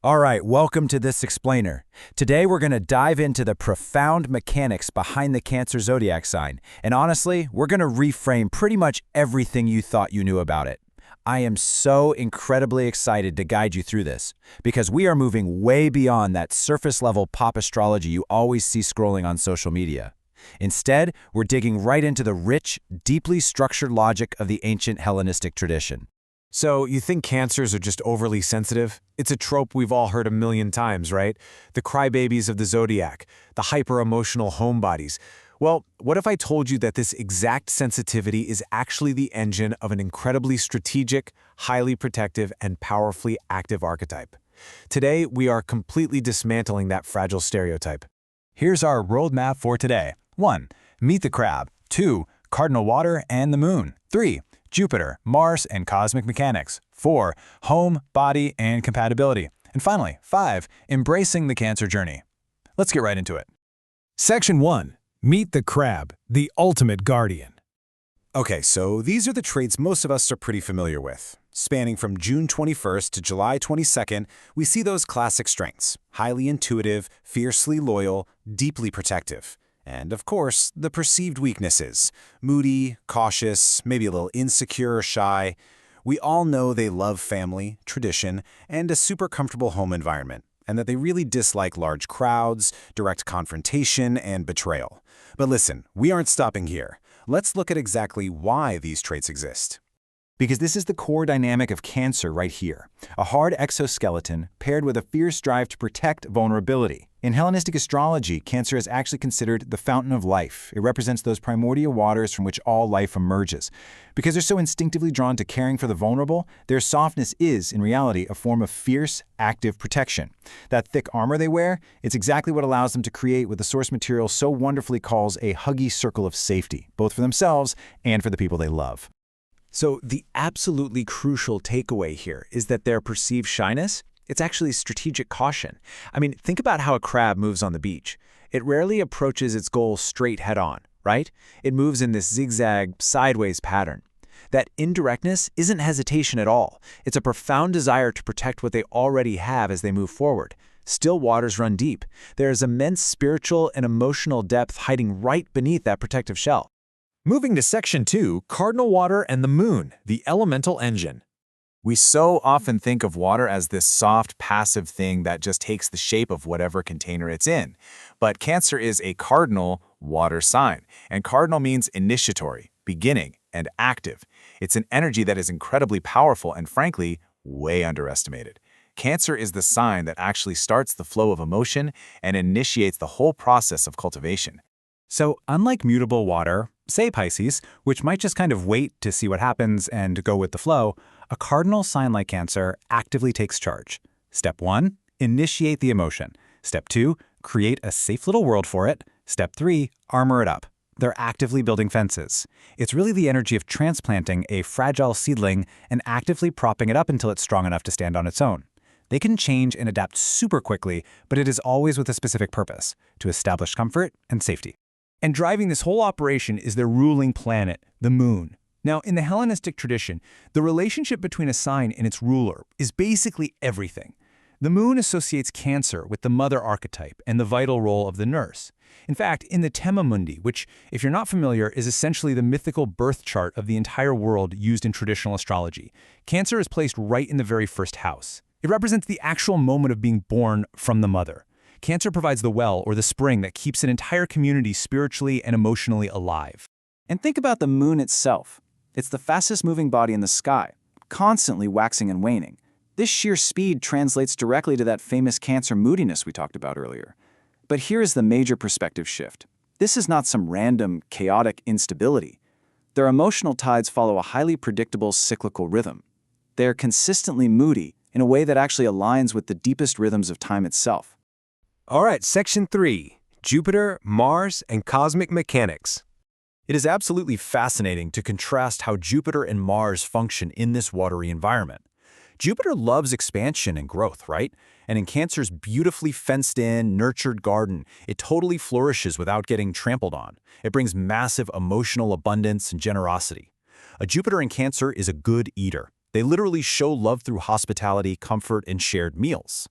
All right, welcome to This Explainer. Today we're going to dive into the profound mechanics behind the Cancer zodiac sign. And honestly, we're going to reframe pretty much everything you thought you knew about it. I am so incredibly excited to guide you through this, because we are moving way beyond that surface-level pop astrology you always see scrolling on social media. Instead, we're digging right into the rich, deeply structured logic of the ancient Hellenistic tradition. So, you think Cancers are just overly sensitive? It's a trope we've all heard a million times, right? The crybabies of the Zodiac, the hyper-emotional homebodies. Well, what if I told you that this exact sensitivity is actually the engine of an incredibly strategic, highly protective, and powerfully active archetype? Today, we are completely dismantling that fragile stereotype. Here's our roadmap for today. 1. Meet the crab. 2. Cardinal water and the moon. 3. Jupiter, Mars, and cosmic mechanics. 4. Home, body, and compatibility. And finally, 5. Embracing the Cancer journey. Let's get right into it. Section 1. Meet the crab, the ultimate guardian. Okay, so these are the traits most of us are pretty familiar with. Spanning from June 21st to July 22nd, we see those classic strengths: highly intuitive, fiercely loyal, deeply protective. And, of course, the perceived weaknesses: moody, cautious, maybe a little insecure or shy. We all know they love family, tradition, and a super comfortable home environment, and that they really dislike large crowds, direct confrontation, and betrayal. But listen, we aren't stopping here. Let's look at exactly why these traits exist. Because this is the core dynamic of Cancer right here. A hard exoskeleton paired with a fierce drive to protect vulnerability. In Hellenistic astrology, Cancer is actually considered the fountain of life. It represents those primordial waters from which all life emerges. Because they're so instinctively drawn to caring for the vulnerable, their softness is, in reality, a form of fierce, active protection. That thick armor they wear, it's exactly what allows them to create what the source material so wonderfully calls a huggy circle of safety, both for themselves and for the people they love. So, the absolutely crucial takeaway here is that their perceived shyness, it's actually strategic caution. I mean, think about how a crab moves on the beach. It rarely approaches its goal straight head-on, right? It moves in this zigzag, sideways pattern. That indirectness isn't hesitation at all. It's a profound desire to protect what they already have as they move forward. Still waters run deep. There is immense spiritual and emotional depth hiding right beneath that protective shell. Moving to Section 2, cardinal water and the moon, the elemental engine. We so often think of water as this soft, passive thing that just takes the shape of whatever container it's in. But Cancer is a cardinal water sign, and cardinal means initiatory, beginning, and active. It's an energy that is incredibly powerful and, frankly, way underestimated. Cancer is the sign that actually starts the flow of emotion and initiates the whole process of cultivation. So, unlike mutable water, say Pisces, which might just kind of wait to see what happens and go with the flow, a cardinal sign like Cancer actively takes charge. Step 1, initiate the emotion. Step 2, create a safe little world for it. Step 3, armor it up. They're actively building fences. It's really the energy of transplanting a fragile seedling and actively propping it up until it's strong enough to stand on its own. They can change and adapt super quickly, but it is always with a specific purpose: to establish comfort and safety. And driving this whole operation is their ruling planet, the moon. Now, in the Hellenistic tradition, the relationship between a sign and its ruler is basically everything. The moon associates Cancer with the mother archetype and the vital role of the nurse. In fact, in the Tema Mundi, which, if you're not familiar, is essentially the mythical birth chart of the entire world used in traditional astrology, Cancer is placed right in the very first house. It represents the actual moment of being born from the mother. Cancer provides the well, or the spring, that keeps an entire community spiritually and emotionally alive. And think about the moon itself. It's the fastest moving body in the sky, constantly waxing and waning. This sheer speed translates directly to that famous Cancer moodiness we talked about earlier. But here's the major perspective shift. This is not some random, chaotic instability. Their emotional tides follow a highly predictable cyclical rhythm. They are consistently moody in a way that actually aligns with the deepest rhythms of time itself. All right, Section 3, Jupiter, Mars, and cosmic mechanics. It is absolutely fascinating to contrast how Jupiter and Mars function in this watery environment. Jupiter loves expansion and growth, right? And in Cancer's beautifully fenced-in, nurtured garden, it totally flourishes without getting trampled on. It brings massive emotional abundance and generosity. A Jupiter in Cancer is a good eater. They literally show love through hospitality, comfort, and shared meals.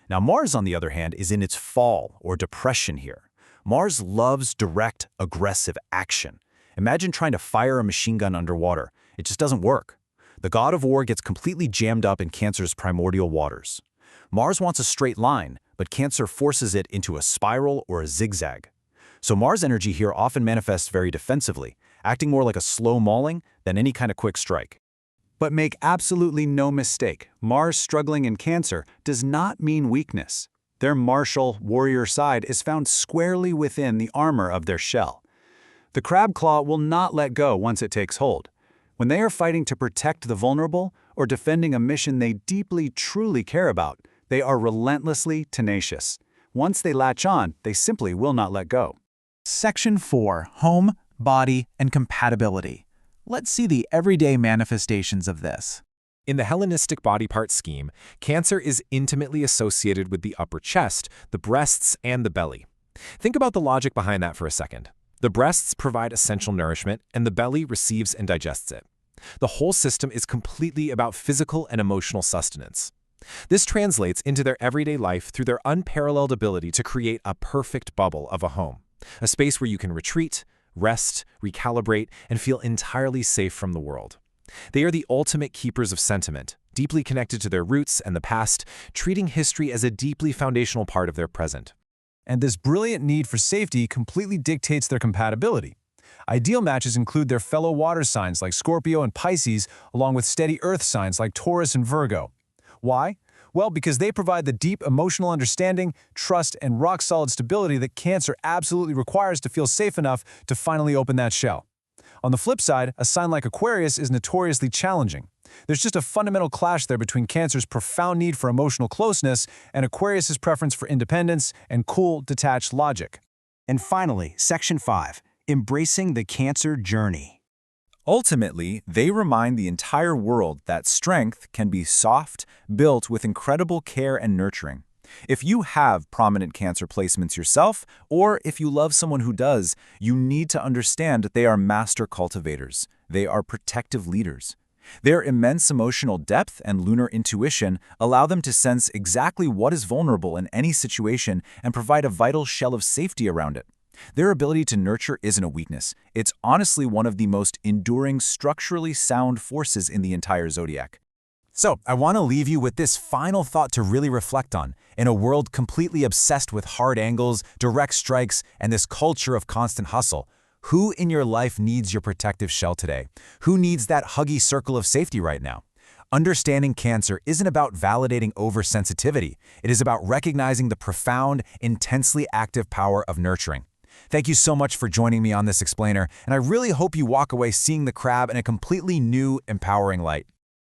Now Mars, on the other hand, is in its fall or depression here. Mars loves direct, aggressive action. Imagine trying to fire a machine gun underwater. It just doesn't work. The god of war gets completely jammed up in Cancer's primordial waters. Mars wants a straight line, but Cancer forces it into a spiral or a zigzag. So Mars energy here often manifests very defensively, acting more like a slow mauling than any kind of quick strike. But make absolutely no mistake, Mars struggling in Cancer does not mean weakness. Their martial, warrior side is found squarely within the armor of their shell. The crab claw will not let go once it takes hold. When they are fighting to protect the vulnerable or defending a mission they deeply, truly care about, they are relentlessly tenacious. Once they latch on, they simply will not let go. Section 4. Home, Body, and Compatibility. Let's see the everyday manifestations of this. In the Hellenistic body part scheme, Cancer is intimately associated with the upper chest, the breasts, and the belly. Think about the logic behind that for a second. The breasts provide essential nourishment, and the belly receives and digests it. The whole system is completely about physical and emotional sustenance. This translates into their everyday life through their unparalleled ability to create a perfect bubble of a home, a space where you can retreat, rest, recalibrate, and feel entirely safe from the world. They are the ultimate keepers of sentiment, deeply connected to their roots and the past, treating history as a deeply foundational part of their present. And this brilliant need for safety completely dictates their compatibility. Ideal matches include their fellow water signs like Scorpio and Pisces, along with steady earth signs like Taurus and Virgo. Why? Well, because they provide the deep emotional understanding, trust, and rock-solid stability that Cancer absolutely requires to feel safe enough to finally open that shell. On the flip side, a sign like Aquarius is notoriously challenging. There's just a fundamental clash there between Cancer's profound need for emotional closeness and Aquarius's preference for independence and cool, detached logic. And finally, Section 5. Embracing the Cancer journey. Ultimately, they remind the entire world that strength can be soft, built with incredible care and nurturing. If you have prominent Cancer placements yourself, or if you love someone who does, you need to understand that they are master cultivators. They are protective leaders. Their immense emotional depth and lunar intuition allow them to sense exactly what is vulnerable in any situation and provide a vital shell of safety around it. Their ability to nurture isn't a weakness. It's honestly one of the most enduring, structurally sound forces in the entire zodiac. So, I want to leave you with this final thought to really reflect on. In a world completely obsessed with hard angles, direct strikes, and this culture of constant hustle, who in your life needs your protective shell today? Who needs that huggy circle of safety right now? Understanding Cancer isn't about validating oversensitivity. It is about recognizing the profound, intensely active power of nurturing. Thank you so much for joining me on this explainer, and I really hope you walk away seeing the crab in a completely new, empowering light.